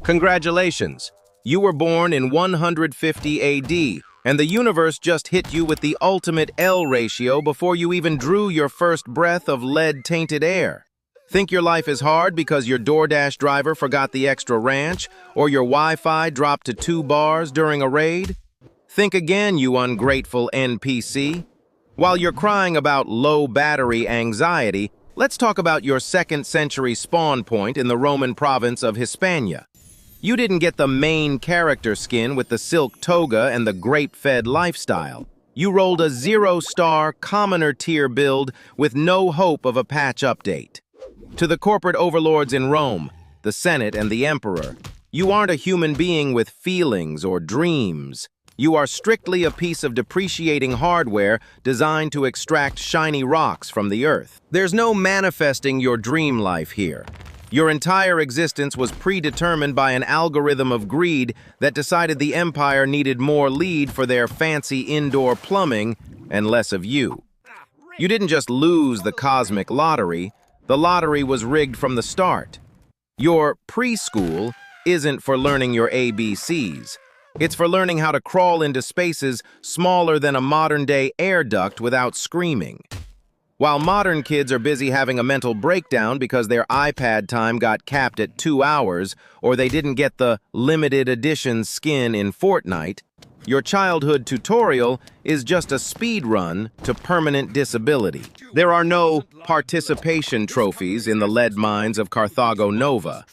Congratulations! You were born in 150 AD, and the universe just hit you with the ultimate L ratio before you even drew your first breath of lead-tainted air. Think your life is hard because your DoorDash driver forgot the extra ranch, or your Wi-Fi dropped to 2 bars during a raid? Think again, you ungrateful NPC. While you're crying about low battery anxiety, let's talk about your 2nd century spawn point in the Roman province of Hispania. You didn't get the main character skin with the silk toga and the grape-fed lifestyle. You rolled a 0-star, commoner tier build with no hope of a patch update. To the corporate overlords in Rome, the Senate and the Emperor, you aren't a human being with feelings or dreams. You are strictly a piece of depreciating hardware designed to extract shiny rocks from the earth. There's no manifesting your dream life here. Your entire existence was predetermined by an algorithm of greed that decided the empire needed more lead for their fancy indoor plumbing and less of you. You didn't just lose the cosmic lottery, the lottery was rigged from the start. Your preschool isn't for learning your ABCs. It's for learning how to crawl into spaces smaller than a modern-day air duct without screaming. While modern kids are busy having a mental breakdown because their iPad time got capped at 2 hours or they didn't get the limited edition skin in Fortnite, your childhood tutorial is just a speed run to permanent disability. There are no participation trophies in the lead mines of Carthago Nova.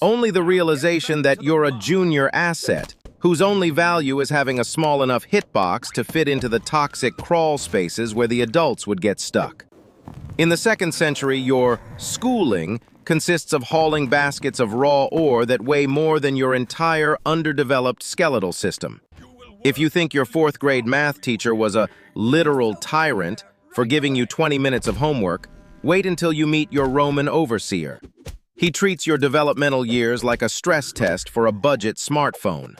Only the realization that you're a junior asset whose only value is having a small enough hitbox to fit into the toxic crawl spaces where the adults would get stuck. In the 2nd century, your schooling consists of hauling baskets of raw ore that weigh more than your entire underdeveloped skeletal system. If you think your 4th grade math teacher was a literal tyrant for giving you 20 minutes of homework, wait until you meet your Roman overseer. He treats your developmental years like a stress test for a budget smartphone.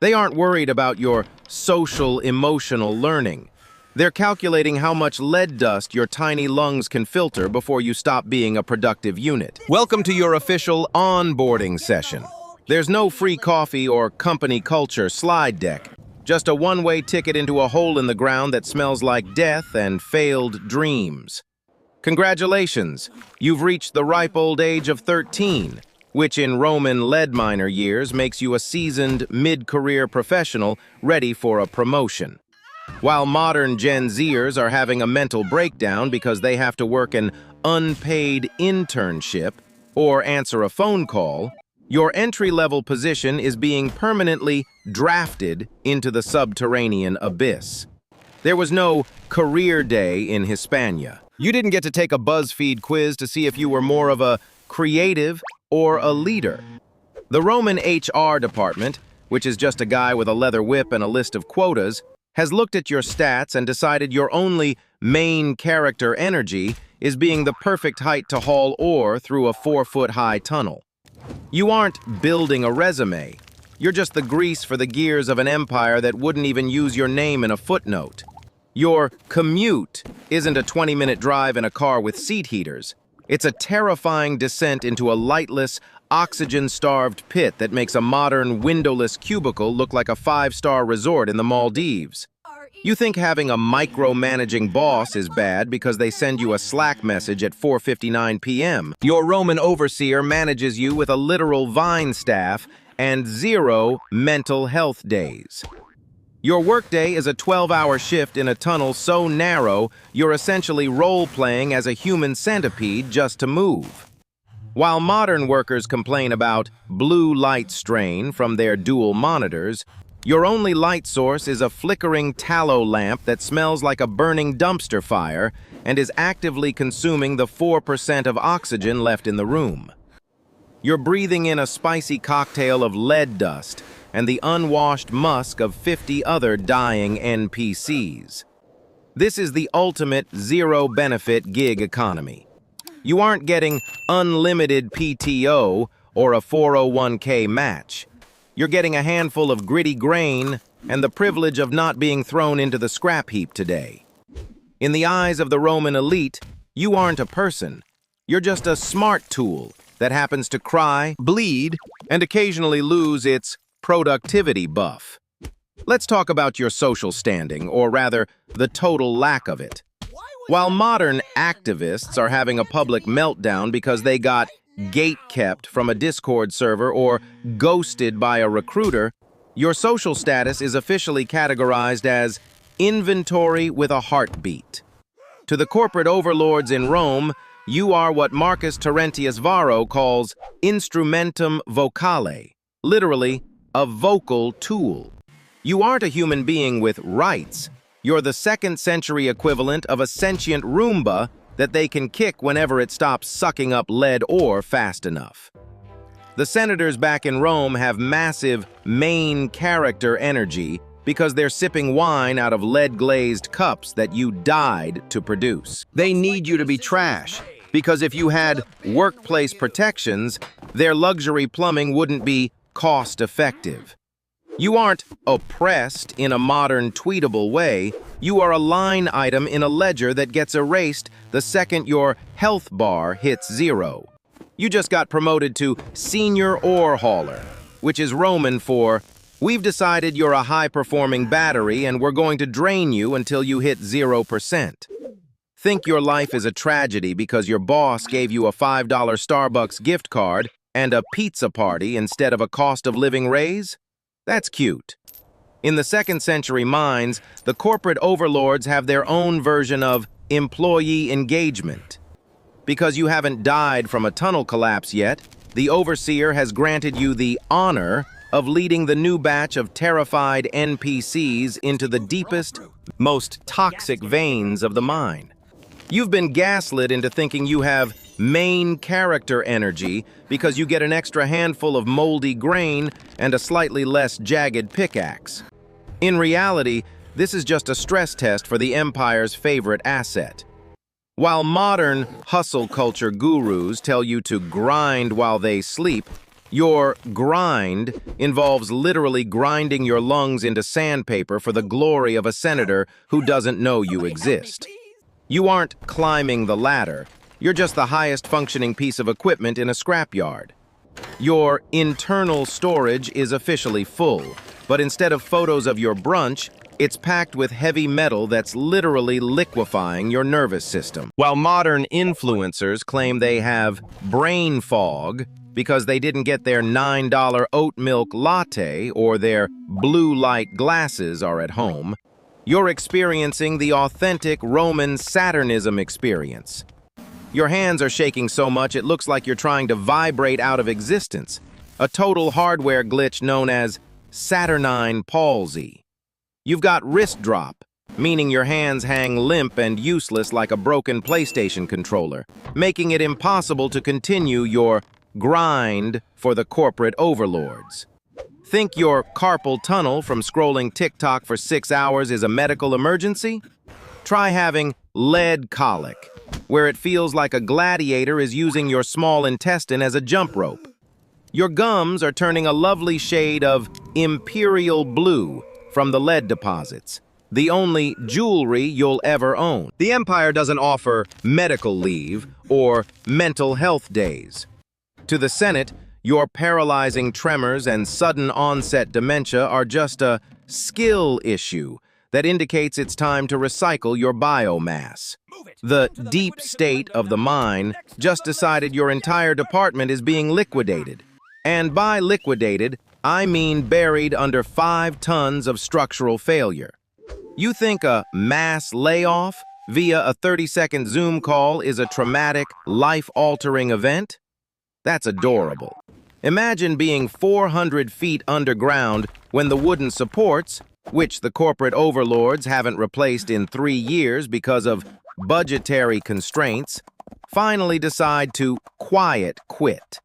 They aren't worried about your social, emotional learning. They're calculating how much lead dust your tiny lungs can filter before you stop being a productive unit. Welcome to your official onboarding session. There's no free coffee or company culture slide deck. Just a one-way ticket into a hole in the ground that smells like death and failed dreams. Congratulations, you've reached the ripe old age of 13, which in Roman lead miner years makes you a seasoned mid-career professional ready for a promotion. While modern Gen Zers are having a mental breakdown because they have to work an unpaid internship or answer a phone call, your entry-level position is being permanently drafted into the subterranean abyss. There was no career day in Hispania. You didn't get to take a BuzzFeed quiz to see if you were more of a creative or a leader. The Roman HR department, which is just a guy with a leather whip and a list of quotas, has looked at your stats and decided your only main character energy is being the perfect height to haul ore through a 4-foot-high tunnel. You aren't building a resume. You're just the grease for the gears of an empire that wouldn't even use your name in a footnote. Your commute isn't a 20-minute drive in a car with seat heaters. It's a terrifying descent into a lightless, oxygen-starved pit that makes a modern, windowless cubicle look like a 5-star resort in the Maldives. You think having a micromanaging boss is bad because they send you a Slack message at 4:59 p.m. Your Roman overseer manages you with a literal vine staff and 0 mental health days. Your workday is a 12-hour shift in a tunnel so narrow you're essentially role-playing as a human centipede just to move. While modern workers complain about blue light strain from their dual monitors, your only light source is a flickering tallow lamp that smells like a burning dumpster fire and is actively consuming the 4% of oxygen left in the room. You're breathing in a spicy cocktail of lead dust and the unwashed musk of 50 other dying NPCs. This is the ultimate zero-benefit gig economy. You aren't getting unlimited PTO or a 401k match. You're getting a handful of gritty grain and the privilege of not being thrown into the scrap heap today. In the eyes of the Roman elite, you aren't a person. You're just a smart tool that happens to cry, bleed, and occasionally lose its productivity buff. Let's talk about your social standing, or rather, the total lack of it. While modern activists are having a public meltdown because they got gate-kept from a Discord server or ghosted by a recruiter, your social status is officially categorized as inventory with a heartbeat. To the corporate overlords in Rome, you are what Marcus Terentius Varro calls instrumentum vocale, literally, a vocal tool. You aren't a human being with rights. You're the second-century equivalent of a sentient Roomba that they can kick whenever it stops sucking up lead ore fast enough. The senators back in Rome have massive main character energy because they're sipping wine out of lead-glazed cups that you died to produce. They need you to be trash, because if you had workplace protections, their luxury plumbing wouldn't be cost-effective. You aren't oppressed in a modern tweetable way. You are a line item in a ledger that gets erased the second your health bar hits 0. You just got promoted to senior ore hauler, which is Roman for, we've decided you're a high-performing battery and we're going to drain you until you hit 0%. Think your life is a tragedy because your boss gave you a $5 Starbucks gift card and a pizza party instead of a cost of living raise? That's cute. In the second-century mines, the corporate overlords have their own version of employee engagement. Because you haven't died from a tunnel collapse yet, the overseer has granted you the honor of leading the new batch of terrified NPCs into the deepest, most toxic veins of the mine. You've been gaslit into thinking you have main character energy because you get an extra handful of moldy grain and a slightly less jagged pickaxe. In reality, this is just a stress test for the Empire's favorite asset. While modern hustle culture gurus tell you to grind while they sleep, your grind involves literally grinding your lungs into sandpaper for the glory of a senator who doesn't know you exist. You aren't climbing the ladder. You're just the highest functioning piece of equipment in a scrapyard. Your internal storage is officially full, but instead of photos of your brunch, it's packed with heavy metal that's literally liquefying your nervous system. While modern influencers claim they have brain fog because they didn't get their $9 oat milk latte or their blue light glasses are at home, you're experiencing the authentic Roman Saturnism experience. Your hands are shaking so much it looks like you're trying to vibrate out of existence, a total hardware glitch known as Saturnine Palsy. You've got wrist drop, meaning your hands hang limp and useless like a broken PlayStation controller, making it impossible to continue your grind for the corporate overlords. Think your carpal tunnel from scrolling TikTok for 6 hours is a medical emergency? Try having lead colic, where it feels like a gladiator is using your small intestine as a jump rope. Your gums are turning a lovely shade of imperial blue from the lead deposits, the only jewelry you'll ever own. The Empire doesn't offer medical leave or mental health days. To the Senate, your paralyzing tremors and sudden onset dementia are just a skill issue that indicates it's time to recycle your biomass. The deep state of the mine just decided your entire department is being liquidated. And by liquidated, I mean buried under 5 tons of structural failure. You think a mass layoff via a 30-second Zoom call is a traumatic, life-altering event? That's adorable. Imagine being 400 feet underground when the wooden supports, which the corporate overlords haven't replaced in 3 years because of budgetary constraints, finally decide to quiet quit.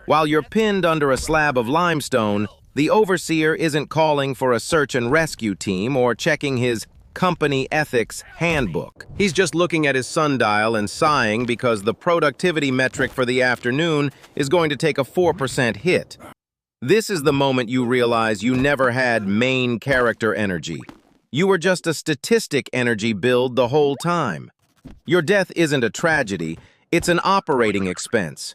While you're pinned under a slab of limestone, the overseer isn't calling for a search and rescue team or checking his company ethics handbook. He's just looking at his sundial and sighing because the productivity metric for the afternoon is going to take a 4% hit. This is the moment you realize you never had main character energy. You were just a statistic energy build the whole time. Your death isn't a tragedy, it's an operating expense.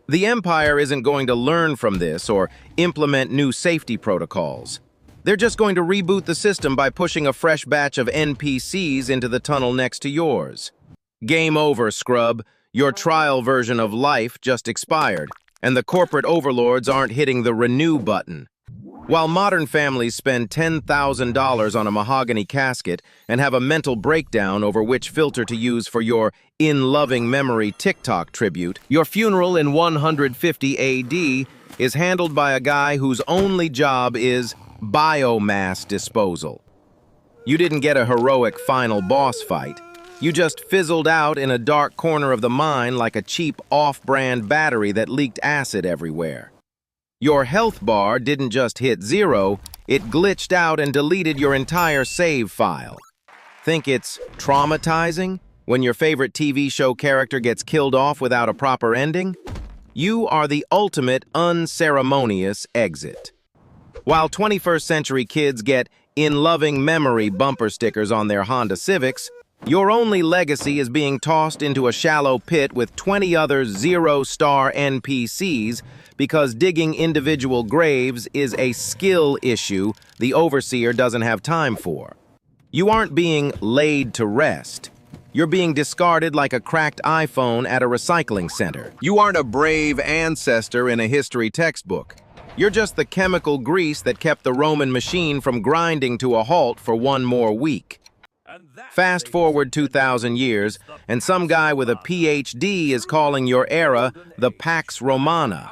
The Empire isn't going to learn from this or implement new safety protocols. They're just going to reboot the system by pushing a fresh batch of NPCs into the tunnel next to yours. Game over, scrub. Your trial version of life just expired, and the corporate overlords aren't hitting the renew button. While modern families spend $10,000 on a mahogany casket and have a mental breakdown over which filter to use for your in loving memory TikTok tribute, your funeral in 150 AD is handled by a guy whose only job is biomass disposal. You didn't get a heroic final boss fight. You just fizzled out in a dark corner of the mine like a cheap off-brand battery that leaked acid everywhere. Your health bar didn't just hit 0, it glitched out and deleted your entire save file. Think it's traumatizing when your favorite TV show character gets killed off without a proper ending? You are the ultimate unceremonious exit. While 21st century kids get in loving memory bumper stickers on their Honda Civics, your only legacy is being tossed into a shallow pit with 20 other 0-star NPCs because digging individual graves is a skill issue the overseer doesn't have time for. You aren't being laid to rest. You're being discarded like a cracked iPhone at a recycling center. You aren't a brave ancestor in a history textbook. You're just the chemical grease that kept the Roman machine from grinding to a halt for one more week. Fast forward 2,000 years, and some guy with a PhD is calling your era the Pax Romana,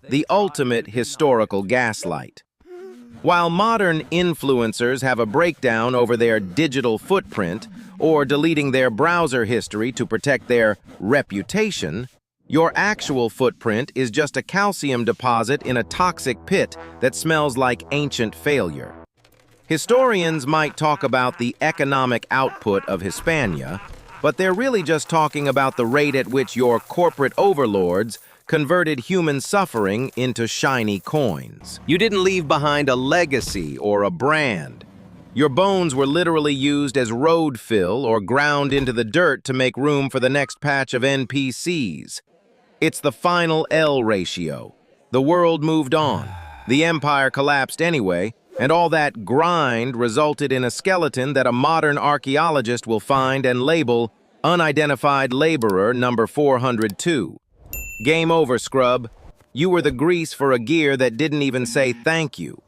the ultimate historical gaslight. While modern influencers have a breakdown over their digital footprint or deleting their browser history to protect their reputation, your actual footprint is just a calcium deposit in a toxic pit that smells like ancient failure. Historians might talk about the economic output of Hispania, but they're really just talking about the rate at which your corporate overlords converted human suffering into shiny coins. You didn't leave behind a legacy or a brand. Your bones were literally used as road fill or ground into the dirt to make room for the next patch of NPCs. It's the final L ratio. The world moved on. The empire collapsed anyway, and all that grind resulted in a skeleton that a modern archaeologist will find and label Unidentified Laborer number 402. Game over, scrub. You were the grease for a gear that didn't even say thank you.